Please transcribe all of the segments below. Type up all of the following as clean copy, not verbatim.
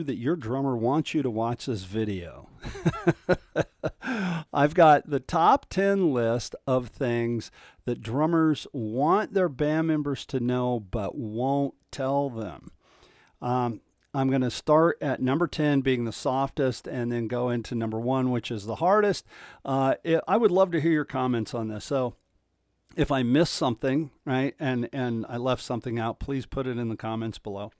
you that your drummer wants you to watch this video. I've got the top 10 list of things that drummers want their band members to know but won't tell them. I'm going to start at number 10 being the softest and then go into number 1, which is the hardest. I would love to hear your comments on this. So if I missed something, right, and I left something out, please put it in the comments below.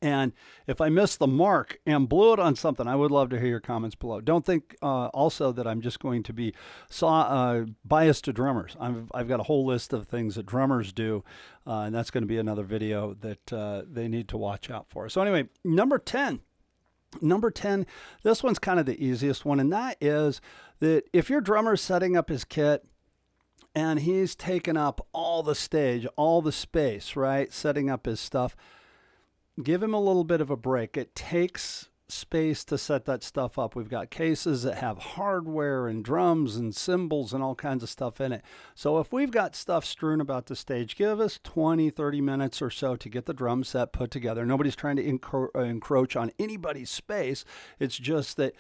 And if I missed the mark and blew it on something, I would love to hear your comments below. Don't think also that I'm just going to be biased to drummers. I've got a whole list of things that drummers do, and that's going to be another video that they need to watch out for. So anyway, number 10. Number 10, this one's kind of the easiest one, and that is that if your drummer's setting up his kit and he's taken up all the stage, all the space, right, setting up his stuff, give him a little bit of a break. It takes space to set that stuff up. We've got cases that have hardware and drums and cymbals and all kinds of stuff in it. So if we've got stuff strewn about the stage, give us 20, 30 minutes or so to get the drum set put together. Nobody's trying to encroach on anybody's space. It's just that,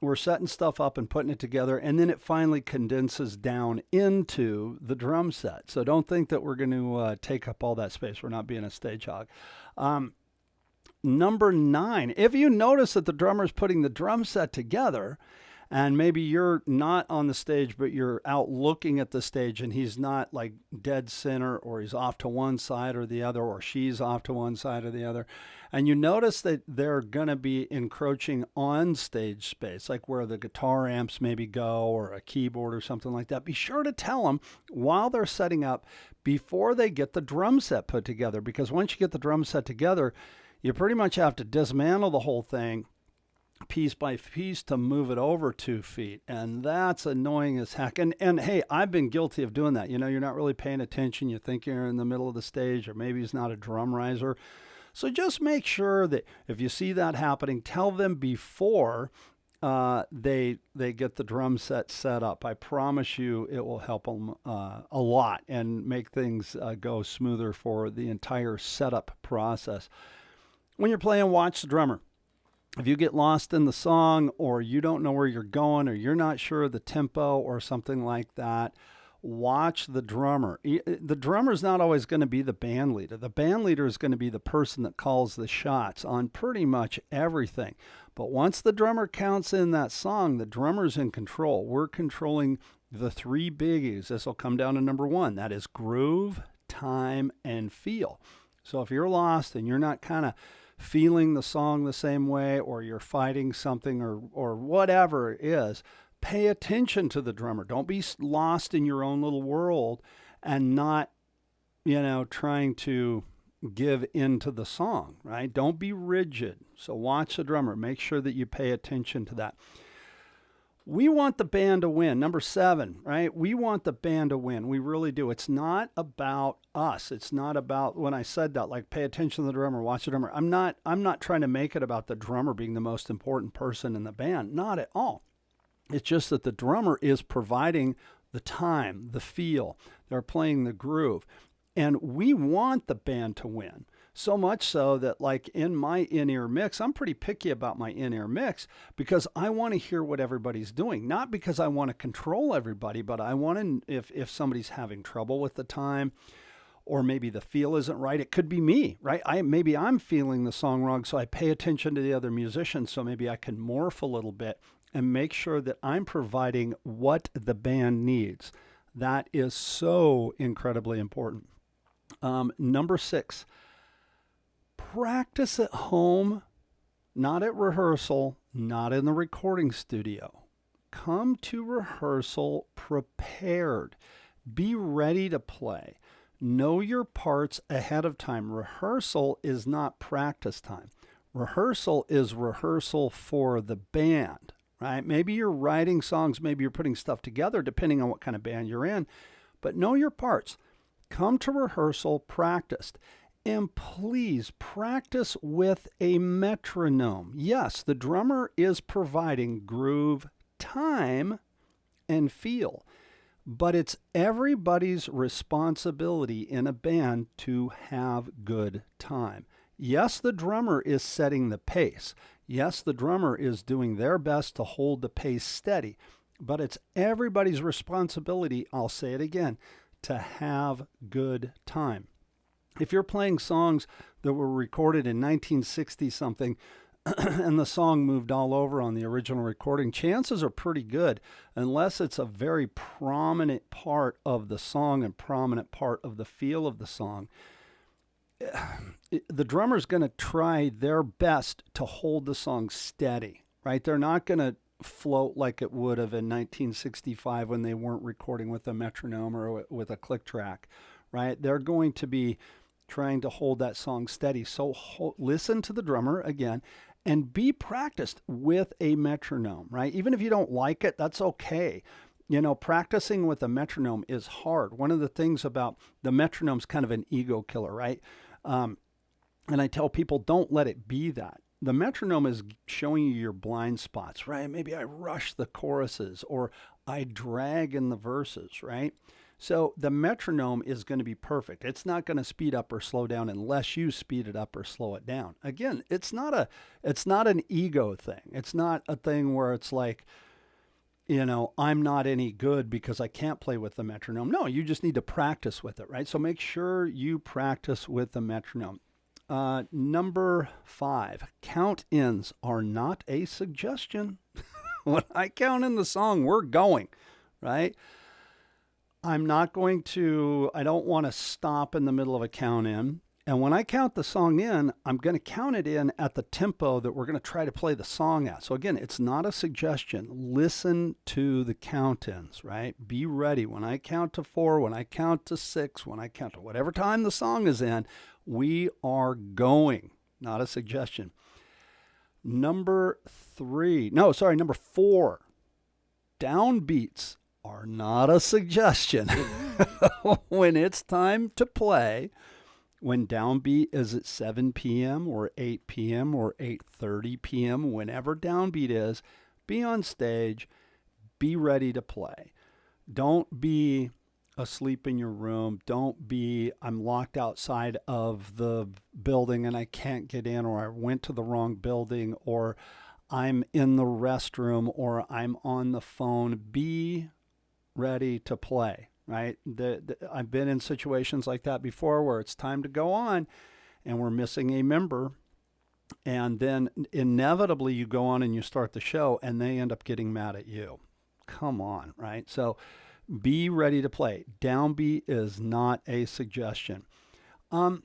we're setting stuff up and putting it together, and then it finally condenses down into the drum set. So don't think that we're going to take up all that space. We're not being a stage hog. Number 9, if you notice that the drummer's putting the drum set together, and maybe you're not on the stage, but you're out looking at the stage, and he's not like dead center, or he's off to one side or the other, or she's off to one side or the other, and you notice that they're going to be encroaching on stage space, like where the guitar amps maybe go, or a keyboard or something like that, be sure to tell them while they're setting up before they get the drum set put together, because once you get the drum set together, you pretty much have to dismantle the whole thing piece by piece to move it over 2 feet. And that's annoying as heck. And hey, I've been guilty of doing that. You're not really paying attention. You think you're in the middle of the stage, or maybe it's not a drum riser. So just make sure that if you see that happening, tell them before they get the drum set up. I promise you it will help them a lot and make things go smoother for the entire setup process. When you're playing, watch the drummer. If you get lost in the song, or you don't know where you're going, or you're not sure of the tempo or something like that, watch the drummer. The drummer is not always going to be the band leader. The band leader is going to be the person that calls the shots on pretty much everything. But once the drummer counts in that song, the drummer's in control. We're controlling the 3 biggies. This will come down to number 1. That is groove, time, and feel. So if you're lost and you're not kind of feeling the song the same way, or you're fighting something, or whatever it is, pay attention to the drummer. Don't be lost in your own little world and not, trying to give into the song, right? Don't be rigid. So watch the drummer. Make sure that you pay attention to that. We want the band to win. Number 7, right? We want the band to win. We really do. It's not about us. It's not about, when I said that, like, pay attention to the drummer, watch the drummer. I'm not trying to make it about the drummer being the most important person in the band. Not at all. It's just that the drummer is providing the time, the feel. They're playing the groove. And we want the band to win. So much so that, like, in my in-ear mix, I'm pretty picky about my in-ear mix, because I want to hear what everybody's doing. Not because I want to control everybody, but I want to, if somebody's having trouble with the time, or maybe the feel isn't right, it could be me, right? Maybe I'm feeling the song wrong, so I pay attention to the other musicians, so maybe I can morph a little bit and make sure that I'm providing what the band needs. That is so incredibly important. Number 6. Practice at home, not at rehearsal, not in the recording studio. Come to rehearsal prepared. Be ready to play. Know your parts ahead of time. Rehearsal is not practice time. Rehearsal is rehearsal for the band, right? Maybe you're writing songs, maybe you're putting stuff together, depending on what kind of band you're in, but know your parts. Come to rehearsal practiced. And please practice with a metronome. Yes, the drummer is providing groove, time, and feel, but it's everybody's responsibility in a band to have good time. Yes, the drummer is setting the pace. Yes, the drummer is doing their best to hold the pace steady, but it's everybody's responsibility, I'll say it again, to have good time. If you're playing songs that were recorded in 1960 something and the song moved all over on the original recording, chances are pretty good, unless it's a very prominent part of the song and prominent part of the feel of the song, the drummer's going to try their best to hold the song steady, right? They're not going to float like it would have in 1965 when they weren't recording with a metronome or with a click track, right? They're going to be trying to hold that song steady. So listen to the drummer again and be practiced with a metronome, right? Even if you don't like it, that's okay. You know, practicing with a metronome is hard. One of the things about the metronome's kind of an ego killer, right? And I tell people, don't let it be that. The metronome is showing you your blind spots, right? Maybe I rush the choruses or I drag in the verses, right? So the metronome is going to be perfect. It's not going to speed up or slow down unless you speed it up or slow it down. Again, it's not an ego thing. It's not a thing where it's like, you know, I'm not any good because I can't play with the metronome. No, you just need to practice with it, right? So make sure you practice with the metronome. Number 5, count-ins are not a suggestion. When I count in the song, we're going, right? I don't want to stop in the middle of a count in. And when I count the song in, I'm going to count it in at the tempo that we're going to try to play the song at. So again, it's not a suggestion. Listen to the count-ins, right? Be ready. When I count to 4, when I count to 6, when I count to whatever time the song is in, we are going. Not a suggestion. Number 4. Downbeats are not a suggestion. When it's time to play, when downbeat is at 7 p.m. or 8 p.m. or 8:30 p.m., whenever downbeat is, be on stage, be ready to play. Don't be asleep in your room. Don't be, I'm locked outside of the building and I can't get in, or I went to the wrong building, or I'm in the restroom, or I'm on the phone. Be ready to play. Right? I've been in situations like that before where it's time to go on and we're missing a member. And then inevitably you go on and you start the show and they end up getting mad at you. Come on, right? So be ready to play. Downbeat is not a suggestion. The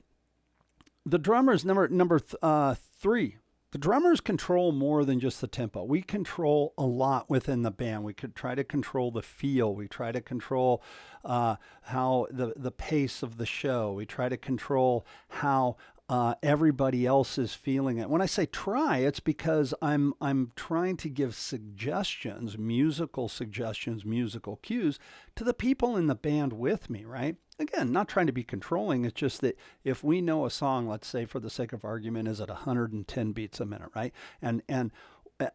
drummers, number 3. The drummers control more than just the tempo. We control a lot within the band. We could try to control the feel. We try to control how the pace of the show. We try to control how everybody else is feeling it. When I say try, it's because I'm trying to give suggestions, musical cues to the people in the band with me, right? Again, not trying to be controlling. It's just that if we know a song, let's say for the sake of argument, is at 110 beats a minute, right? And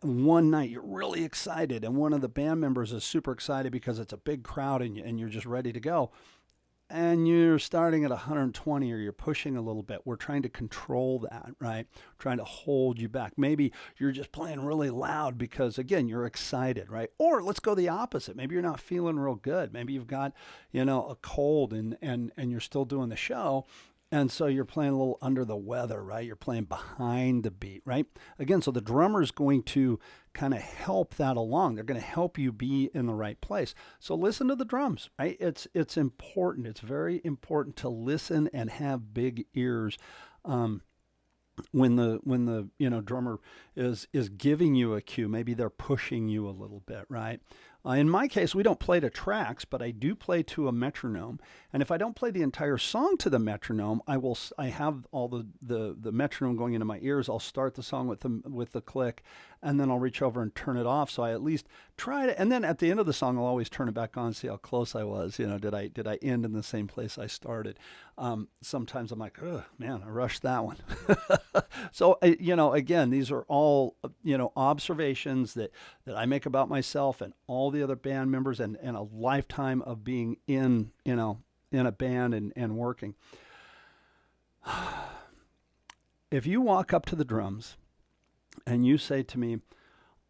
one night you're really excited and one of the band members is super excited because it's a big crowd and you're just ready to go. And you're starting at 120 or you're pushing a little bit. We're trying to control that, right? Trying to hold you back. Maybe you're just playing really loud because, again, you're excited, right? Or let's go the opposite. Maybe you're not feeling real good. Maybe you've got, a cold and you're still doing the show. And so you're playing a little under the weather, right? You're playing behind the beat, right? Again, so the drummer is going to kind of help that along. They're going to help you be in the right place. So listen to the drums, right? It's important. It's very important to listen and have big ears when the drummer is giving you a cue. Maybe they're pushing you a little bit, right? In my case, we don't play to tracks, but I do play to a metronome. And if I don't play the entire song to the metronome, I have all the metronome going into my ears. I'll start the song with the click, and then I'll reach over and turn it off. So I at least try to, and then at the end of the song, I'll always turn it back on, see how close I was. Did I end in the same place I started? Sometimes I'm like, oh man, I rushed that one. So again, these are all observations that I make about myself and all the other band members, and a lifetime of being in a band and working. if you walk up to the drums and you say to me,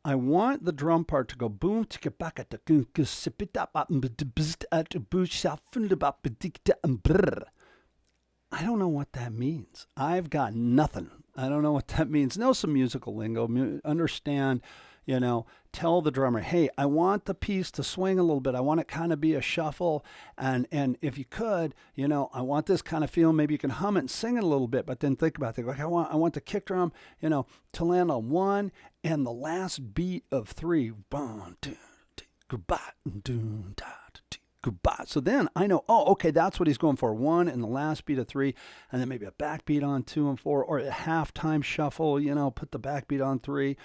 I want the drum part to go boom, ticka baka ta sipita I don't know what that means. I've got nothing. I don't know what that means. Know some musical lingo. Understand, tell the drummer, hey, I want the piece to swing a little bit. I want it kind of be a shuffle. And if you could, I want this kind of feel. Maybe you can hum it and sing it a little bit, but then think about it. Like I want the kick drum, to land on 1 and the last beat of 3. So then I know, okay, that's what he's going for. 1 and the last beat of 3, and then maybe a backbeat on 2 and 4, or a halftime shuffle, put the backbeat on 3.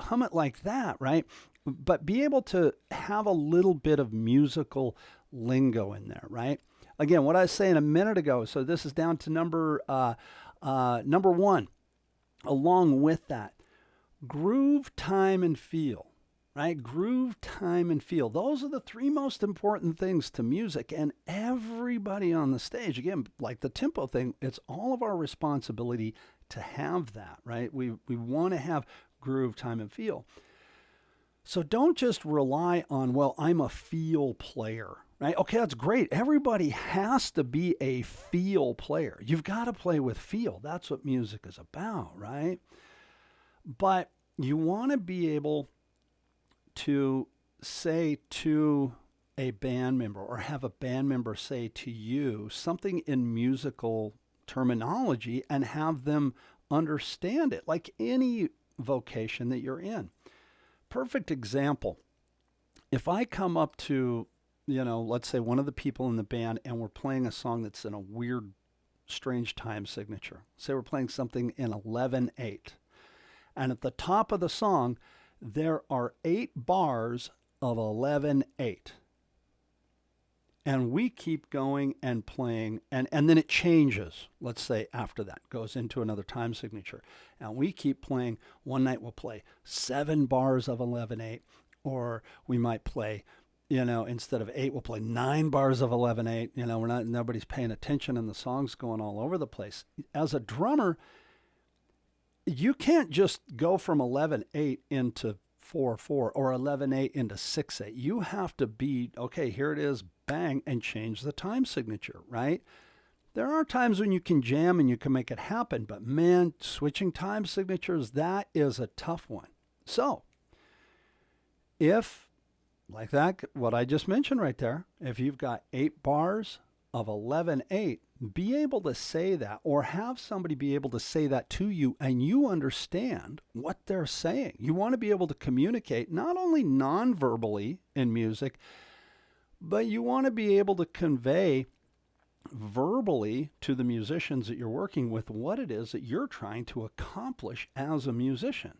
Hum it like that, right? But be able to have a little bit of musical lingo in there, right? Again, what I was saying a minute ago, so this is down to number 1. Along with that, groove, time, and feel. Right? Groove, time, and feel. Those are the 3 most important things to music. And everybody on the stage, again, like the tempo thing, it's all of our responsibility to have that, right? We want to have groove, time, and feel. So don't just rely on, well, I'm a feel player, right? Okay, that's great. Everybody has to be a feel player. You've got to play with feel. That's what music is about, right? But you want to be able to say to a band member or have a band member say to you something in musical terminology and have them understand it, like any vocation that you're in. Perfect example. If I come up to, let's say one of the people in the band and we're playing a song that's in a weird, strange time signature. Say we're playing something in 11/8. And at the top of the song, there are 8 bars of 11/8. And we keep going and playing, and then it changes, let's say, after that, goes into another time signature. And we keep playing. One night we'll play 7 bars of 11/8, or we might play, instead of 8, we'll play 9 bars of 11/8. Nobody's paying attention and the song's going all over the place. As a drummer, you can't just go from 11/8 into 4/4 or 11/8 into 6/8. You have to be, okay, here it is, bang, and change the time signature, right? There are times when you can jam and you can make it happen, but man, switching time signatures, that is a tough one. So if, like that, what I just mentioned right there, if you've got 8 bars of 11/8, be able to say that, or have somebody be able to say that to you and you understand what they're saying. You want to be able to communicate not only non-verbally in music, but you want to be able to convey verbally to the musicians that you're working with what it is that you're trying to accomplish as a musician.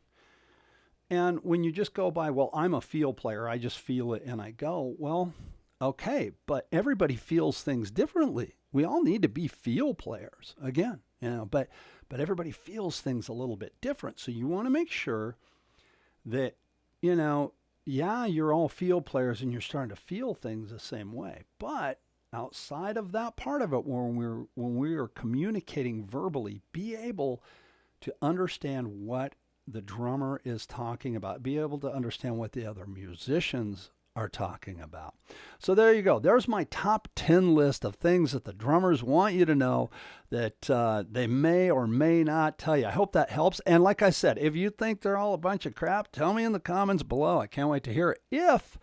And when you just go by, well, I'm a feel player, I just feel it and I go, well, okay, but everybody feels things differently. We all need to be feel players, again, but everybody feels things a little bit different. So you want to make sure that, you're all feel players and you're starting to feel things the same way. But outside of that part of it, when we are communicating verbally, be able to understand what the drummer is talking about, be able to understand what the other musicians are talking about. So there you go. There's my top 10 list of things that the drummers want you to know that they may or may not tell you. I hope that helps. And like I said, if you think they're all a bunch of crap, tell me in the comments below. I can't wait to hear it. If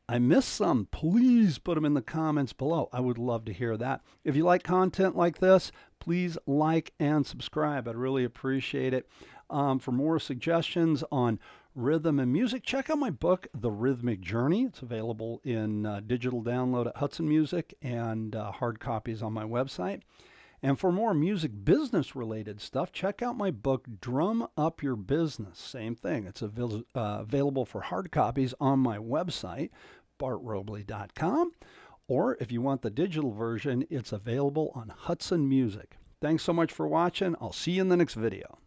I missed some, please put them in the comments below. I would love to hear that. If you like content like this, please like and subscribe. I'd really appreciate it. For more suggestions on rhythm and music, check out my book, The Rhythmic Journey. It's available in digital download at Hudson Music and hard copies on my website. And for more music business related stuff, check out my book, Drum Up Your Business. Same thing. It's available for hard copies on my website, bartrobley.com. Or if you want the digital version, it's available on Hudson Music. Thanks so much for watching. I'll see you in the next video.